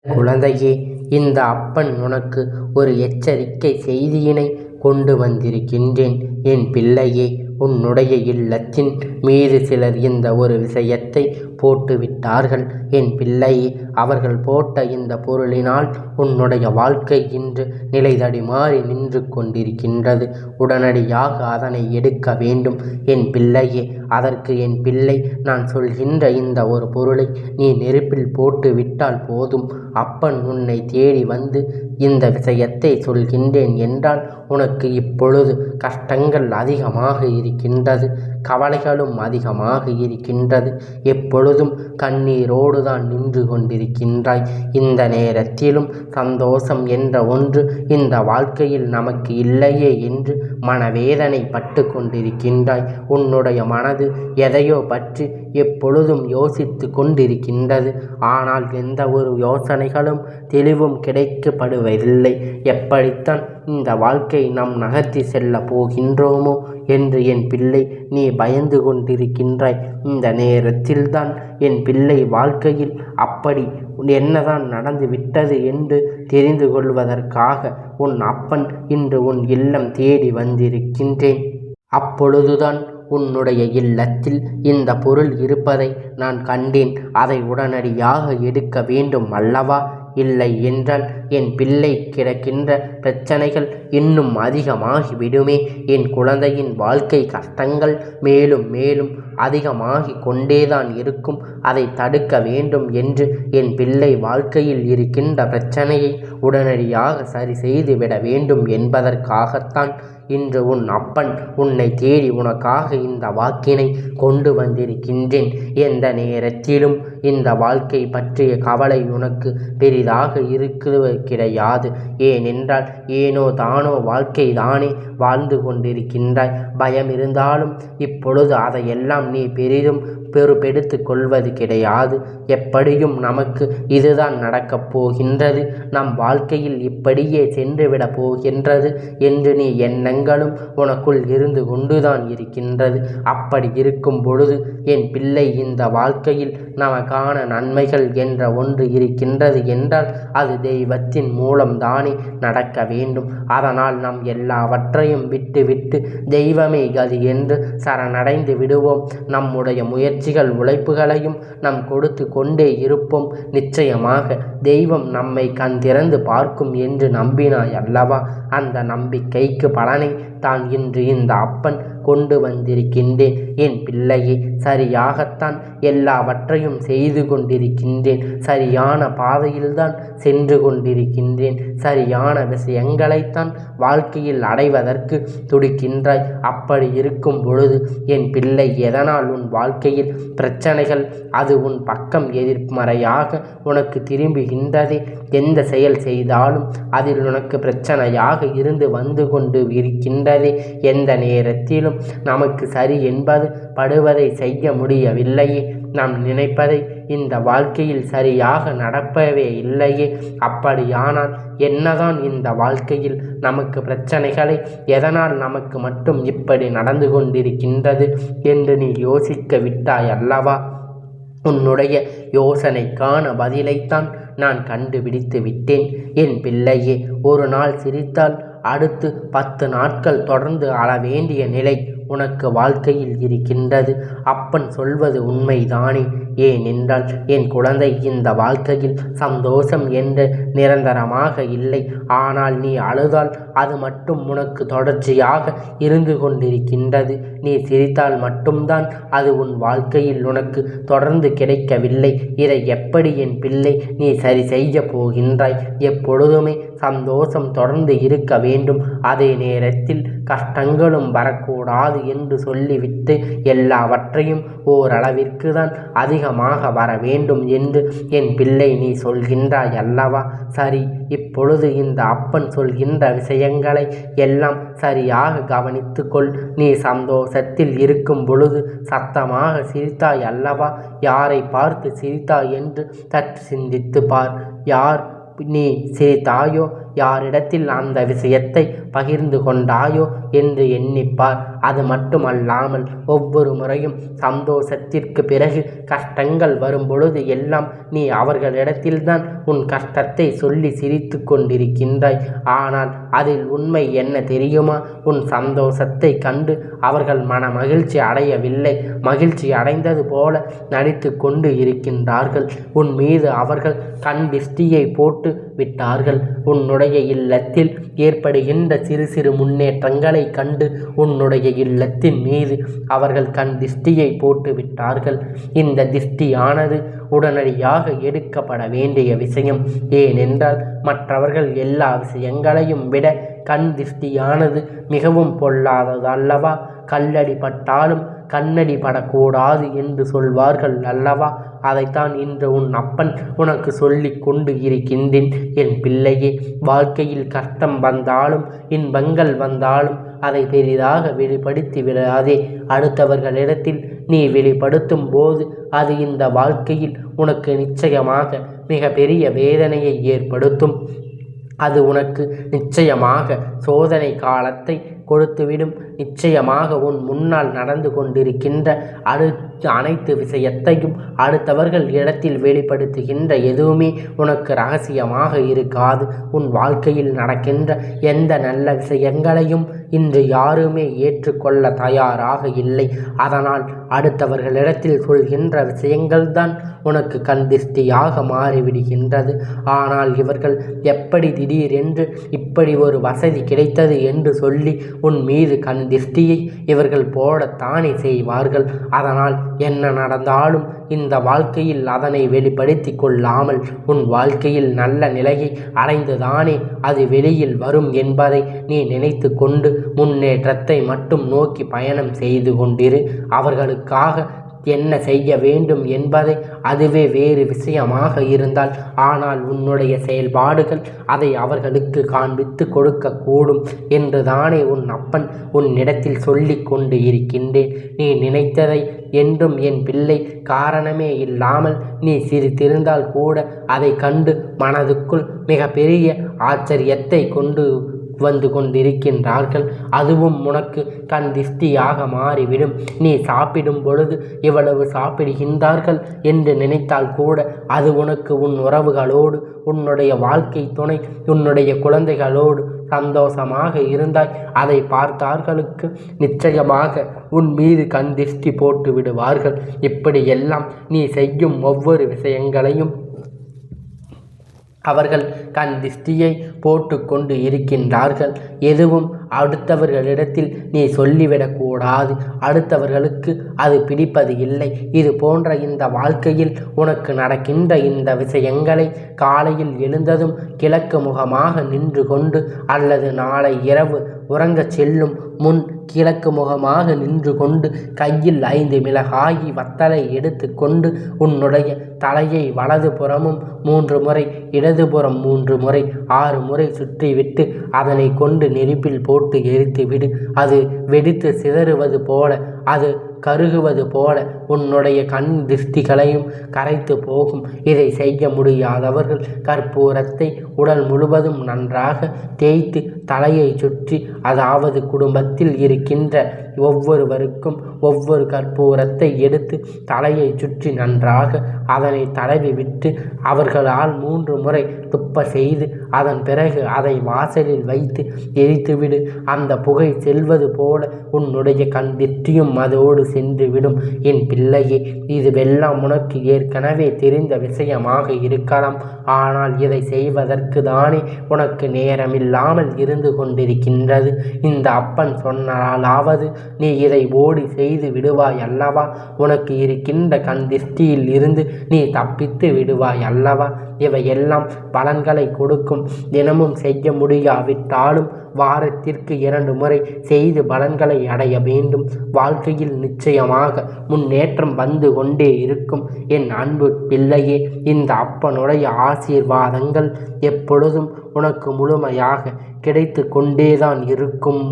குழந்தையே, இந்த அப்பன் உனக்கு ஒரு எச்சரிக்கை செய்தியினை கொண்டு வந்திருக்கின்றேன். என் பிள்ளையே, உன்னுடைய இல்லத்தின் மீது சிலர் இந்த ஒரு விஷயத்தை போட்டுவிட்டார்கள். என் பிள்ளையே, அவர்கள் போட்ட இந்த பொருளினால் உன்னுடைய வாழ்க்கை இன்று நிலை தடுமாறி நின்று கொண்டிருக்கின்றது. உடனடியாக அதனை எடுக்க வேண்டும். என் பிள்ளையே, அதற்கு என் பிள்ளை, நான் சொல்கின்ற இந்த ஒரு பொருளை நீ நெருப்பில் போட்டு விட்டால் போதும். அப்பன் உன்னை தேடி வந்து இந்த விஷயத்தை சொல்கின்றேன் என்றால் உனக்கு இப்பொழுது கஷ்டங்கள் அதிகமாக இருக்கின்றது, கவலைகளும் அதிகமாக இருக்கின்றது. எப்பொழுதும் கண்ணீரோடு தான் நின்று கொண்டிருக்கின்றாய். இந்த நேரத்திலும் சந்தோஷம் என்ற ஒன்று இந்த வாழ்க்கையில் நமக்கு இல்லையே என்று மனவேதனை பட்டு கொண்டிருக்கின்றாய். உன்னுடைய மனது எதையோ பற்றி எப்பொழுதும் யோசித்து கொண்டிருக்கின்றது. ஆனால் எந்த ஒரு யோசனைகளும் தெளிவும் கிடைக்கப்படுவதில்லை. எப்படித்தான் இந்த வாழ்க்கை நாம் நகர்த்தி செல்ல போகின்றோமோ என்று என் பிள்ளை நீ பயந்து கொண்டிருக்கின்றாய். இந்த நேரத்தில்தான் என் பிள்ளை வாழ்க்கையில் அப்படி என்னதான் நடந்து விட்டது என்று தெரிந்து கொள்வதற்காக உன் அப்பன் இன்று உன் இல்லம் தேடி வந்திருக்கின்றேன். அப்பொழுதுதான் உன்னுடைய இல்லத்தில் இந்த பொருள் இருப்பதை நான் கண்டேன். அதை உடனடியாக எடுக்க வேண்டும் அல்லவா? இல்லை என்றால் என் பிள்ளை கிடக்கின்ற பிரச்சனைகள் இன்னும் அதிகமாகிவிடுமே. என் குழந்தையின் வாழ்க்கை கஷ்டங்கள் மேலும் மேலும் அதிகமாகி கொண்டேதான் இருக்கும். அதை தடுக்க வேண்டும் என்று என் பிள்ளை வாழ்க்கையில் இருக்கின்ற பிரச்சனையை உடனடியாக சரி செய்துவிட வேண்டும் என்பதற்காகத்தான் இன்று உன் அப்பன் உன்னை தேடி உனக்காக இந்த வாக்கினை கொண்டு வந்திருக்கின்றேன். எந்த நேரத்திலும் இந்த வாழ்க்கை பற்றிய கவலை உனக்கு பெரிதாக இருக்கிறது கிடையாது. ஏனென்றால் ஏனோ தானோ வாழ்க்கை தானே வாழ்ந்து கொண்டிருக்கின்றாய். பயம் இருந்தாலும் இப்பொழுது அதையெல்லாம் நீ பெரிதும் பெருப்பெடுத்து கொள்வது கிடையாது. எப்படியும் நமக்கு இதுதான் நடக்கப் போகின்றது, நம் வாழ்க்கையில் இப்படியே சென்றுவிடப் போகின்றது என்று நீ எண்ணங்களும் உனக்குள் இருந்து கொண்டுதான் இருக்கின்றது. அப்படி இருக்கும் பொழுது என் பிள்ளை, இந்த வாழ்க்கையில் நமக்கான நன்மைகள் என்ற ஒன்று இருக்கின்றது என்றால் அது தெய்வத்தின் மூலம்தானே நடக்க வேண்டும். அதனால் நாம் எல்லாவற்றையும் விட்டு தெய்வமே கதி என்று சரணடைந்து விடுவோம். நம்முடைய முயற்சிகள் உழைப்புகளையும் நாம் கொடுத்து கொண்டே இருப்போம். நிச்சயமாக தெய்வம் நம்மை கண் திறந்து பார்க்கும் என்று நம்பினாய் அல்லவா? அந்த நம்பிக்கைக்கு பலனை தான் இன்று இந்த அப்பன் கொண்டு வந்திருக்கின்றேன். என் பிள்ளையே, சரியாகத்தான் எல்லாவற்றையும் செய்து கொண்டிருக்கின்றேன். சரியான பாதையில்தான் சென்று கொண்டிருக்கின்றேன். சரியான விஷயங்களைத்தான் வாழ்க்கையில் அடைவதற்கு துடிக்கின்றாய். அப்படி இருக்கும் பொழுது என் பிள்ளை, எதனால் உன் வாழ்க்கையில் பிரச்சனைகள் அது உன் பக்கம் எதிர்மறையாக உனக்கு திரும்புகின்றதே? எந்த செயல் செய்தாலும் அதில் உனக்கு பிரச்சனையாக இருந்து வந்து கொண்டு இருக்கின்றதே. எந்த நேரத்திலும் நமக்கு சரி என்பது படுவதை செய்ய முடியவில்லையே. நாம் நினைப்பதை இந்த வாழ்க்கையில் சரியாக நடப்பவே இல்லையே. அப்படியானால் என்னதான் இந்த வாழ்க்கையில் நமக்கு பிரச்சனைகளை எதனால் நமக்கு மட்டும் இப்படி நடந்து கொண்டிருக்கின்றது என்று நீ யோசிக்க விட்டாய் அல்லவா? உன்னுடைய யோசனைக்கான பதிலைத்தான் நான் கண்டுபிடித்து விட்டேன். என் பிள்ளையே, ஒரு நாள் சிரித்தால் அடுத்து 10 நாட்கள் தொடர்ந்து அழ வேண்டிய நிலை உனக்கு வாழ்க்கையில் இருக்கின்றது. அப்பன் சொல்வது உண்மைதானே? ஏனென்றால் என் குழந்தை, இந்த வாழ்க்கையில் சந்தோஷம் என்று நிரந்தரமாக இல்லை. ஆனால் நீ அழுதால் அது மட்டும் உனக்கு தொடர்ச்சியாக இருந்து கொண்டிருக்கின்றது. நீ சிரித்தால் மட்டும்தான் அது உன் வாழ்க்கையில் உனக்கு தொடர்ந்து கிடைக்கவில்லை. இதை எப்படி என் பிள்ளை நீ சரி செய்ய போகின்றாய்? எப்பொழுதுமே சந்தோஷம் தொடர்ந்து இருக்க வேண்டும். அதே நேரத்தில் கஷ்டங்களும் வரக்கூடாது என்று சொல்லிவிட்டு எல்லாவற்றையும் ஓரளவிற்கு தான் அதிகமாக வர வேண்டும் என்று என் பிள்ளை நீ சொல்கின்றாய் அல்லவா? சரி, இப்பொழுது இந்த அப்பன் சொல்கின்ற விஷயங்களை எல்லாம் சரியாக கவனித்துக்கொள். நீ சந்தோஷத்தில் இருக்கும் பொழுது சத்தமாக சிரித்தாய் அல்லவா? யாரை பார்த்து சிரித்தாய் என்று சற்று சிந்தித்து பார். யார் நீ சிரித்தாயோ யாரிடத்தில் அந்த விஷயத்தை பகிர்ந்து கொண்டாயோ என்று எண்ணிப்பார். அது மட்டுமல்லாமல் ஒவ்வொரு முறையும் சந்தோஷத்திற்கு பிறகு கஷ்டங்கள் வரும்பொழுது எல்லாம் நீ அவர்களிடத்தில்தான் உன் கஷ்டத்தை சொல்லி சிரித்து கொண்டிருக்கின்றாய். ஆனால் அதில் உண்மை என்ன தெரியுமா? உன் சந்தோஷத்தை கண்டு அவர்கள் மன மகிழ்ச்சி அடையவில்லை, மகிழ்ச்சி அடைந்தது போல நடித்து கொண்டு இருக்கின்றார்கள். உன் மீது அவர்கள் கண் திஷ்டியை போட்டு விட்டார்கள். உன்னுடைய இல்லத்தில் ஏற்படுகின்ற சிறு சிறு முன்னேற்றங்களை கண்டு உன்னுடைய இல்லத்தின் மீது அவர்கள் கண் திஷ்டியை போட்டு விட்டார்கள். இந்த திஷ்டியானது உடனடியாக எடுக்கப்பட வேண்டிய விஷயம். ஏனென்றால் மற்றவர்கள் எல்லா விஷயங்களையும் விட கண் திஷ்டியானது மிகவும் பொல்லாதது அல்லவா? கல்லடி பட்டாலும் கண்ணடி படக்கூடாது என்று சொல்வார்கள் அல்லவா? அதைத்தான் இன்று உன் அப்பன் உனக்கு சொல்லி கொண்டு இருக்கின்றேன். என் பிள்ளையே, வாழ்க்கையில் கஷ்டம் வந்தாலும் இன்பங்கள் வந்தாலும் அதை பெரிதாக வெளிப்படுத்தி விடாதே. அடுத்தவர்களிடத்தில் நீ வெளிப்படுத்தும் போது அது இந்த வாழ்க்கையில் உனக்கு நிச்சயமாக மிக பெரிய வேதனையை ஏற்படுத்தும். அது உனக்கு நிச்சயமாக சோதனை காலத்தை கொடுத்துவிடும். நிச்சயமாக உன் முன்னால் நடந்து கொண்டிருக்கின்ற அனைத்து விஷயத்தையும் அடுத்தவர்கள் இடத்தில் வெளிப்படுத்துகின்ற எதுவுமே உனக்கு ரகசியமாக இருக்காது. உன் வாழ்க்கையில் நடக்கின்ற எந்த நல்ல விஷயங்களையும் இன்று யாருமே ஏற்றுக்கொள்ள தயாராக இல்லை. அதனால் அடுத்தவர்களிடத்தில் சொல்கின்ற விஷயங்கள்தான் உனக்கு கண் திருஷ்டியாக மாறிவிடுகின்றது. ஆனால் இவர்கள் எப்படி திடீரென்று இப்படி ஒரு வசதி கிடைத்தது என்று சொல்லி உன் மீது கண் திருஷ்டியை இவர்கள் போடத்தானே செய்வார்கள். அதனால் என்ன நடந்தாலும் இந்த வாழ்க்கையில் அதனை வெளிப்படுத்தி கொள்ளாமல் உன் வாழ்க்கையில் நல்ல நிலையை அடைந்துதானே அது வெளியில் வரும் என்பதை நீ நினைத்து கொண்டு முன்னேற்றத்தை மட்டும் நோக்கி பயணம் செய்து கொண்டிரு. அவர்களுக்காக என்ன செய்ய வேண்டும் என்பதை அதுவே வேறு விஷயமாக இருந்தால், ஆனால் உன்னுடைய செயல்பாடுகள் அதை அவர்களுக்கு காண்பித்து கொடுக்கக்கூடும் என்று தானே உன் அப்பன் உன்னிடத்தில் சொல்லி கொண்டு இருக்கின்றேன். நீ நினைத்ததை என்றும் என் பிள்ளை காரணமே இல்லாமல் நீ சிரித்திருந்தால் கூட அதை கண்டு மனதுக்குள் மிக பெரிய ஆச்சரியத்தை கொண்டு வந்து கொண்டிருக்கின்றார்கள். அதுவும் உனக்கு கண் திஷ்டியாக மாறிவிடும். நீ சாப்பிடும் பொழுது இவ்வளவு சாப்பிடுகின்றார்கள் என்று நினைத்தால் கூட அது உனக்கு உன் உறவுகளோடு, உன்னுடைய வாழ்க்கை துணை, உன்னுடைய குழந்தைகளோடு சந்தோஷமாக இருந்தாய். அதை பார்த்தார்களுக்கு நிச்சயமாக உன் மீது கண் திஷ்டி போட்டு விடுவார்கள். இப்படியெல்லாம் நீ செய்யும் ஒவ்வொரு விஷயங்களையும் அவர்கள் கண் திஷ்டியை போட்டு கொண்டு இருக்கின்றார்கள். எதுவும் அடுத்தவர்களிடத்தில் நீ சொல்லிவிடக்கூடாது. அடுத்தவர்களுக்கு அது பிடிப்பது இல்லை. இது போன்ற இந்த வாழ்க்கையில் உனக்கு நடக்கின்ற இந்த விஷயங்களை காலையில் எழுந்ததும் கிழக்கு முகமாக நின்று கொண்டு அல்லது நாளை இரவு உறங்கச் செல்லும் முன் கிழக்கு முகமாக நின்று கொண்டு கையில் 5 மிளகாய் வத்தலை எடுத்து கொண்டு உன்னுடைய தலையை வலது புறமும் 3 முறை, இடதுபுறம் 3 முறை, 6 முறை சுற்றிவிட்டு அதனை கொண்டு நெருப்பில் போட்டு எரித்துவிடு. அது வெடித்து சிதறுவது போல, அது கருகுவது போல உன்னுடைய கண் திருஷ்டிகளையும் கரைத்து போகும். இதை செய்ய முடியாதவர்கள் கற்பூரத்தை உடல் முழுவதும் நன்றாக தேய்த்து தலையை சுற்றி, அதாவது குடும்பத்தில் இருக்கின்ற ஒவ்வொருவருக்கும் ஒவ்வொரு கற்பூரத்தை எடுத்து தலையை சுற்றி நன்றாக அதனை தடவி விட்டு அவர்களால் 3 முறை துப்ப செய்து அதன் பிறகு அதை வாசலில் வைத்து எரித்துவிடு. அந்த புகை செல்வது போல உன்னுடைய கண் திஷ்டியும் அதோடு சென்றுவிடும். என் பிள்ளையே, இதுவெல்லாம் உனக்கு ஏற்கனவே தெரிந்த விஷயமாக இருக்கலாம். ஆனால் இதை செய்வதற்கு தானே உனக்கு நேரமில்லாமல் இருந்து கொண்டிருக்கின்றது. இந்த அப்பன் சொன்னாலாவது நீ இதை ஓடி செய்து விடுவாய் அல்லவா? உனக்கு இருக்கின்ற கண் திஷ்டியில் இருந்து நீ தப்பித்து விடுவாய் அல்லவா? இவையெல்லாம் பலன்களை கொடுக்கும். தினமும் செய்ய முடியாவிட்டாலும் வாரத்திற்கு 2 முறை செய்து பலன்களை அடைய வேண்டும். வாழ்க்கையில் நிச்சயமாக முன்னேற்றம் வந்து கொண்டே இருக்கும். என் அன்பு பிள்ளையே, இந்த அப்பனுடைய ஆசீர்வாதங்கள் எப்பொழுதும் உனக்கு முழுமையாக கிடைத்து கொண்டேதான் இருக்கும்.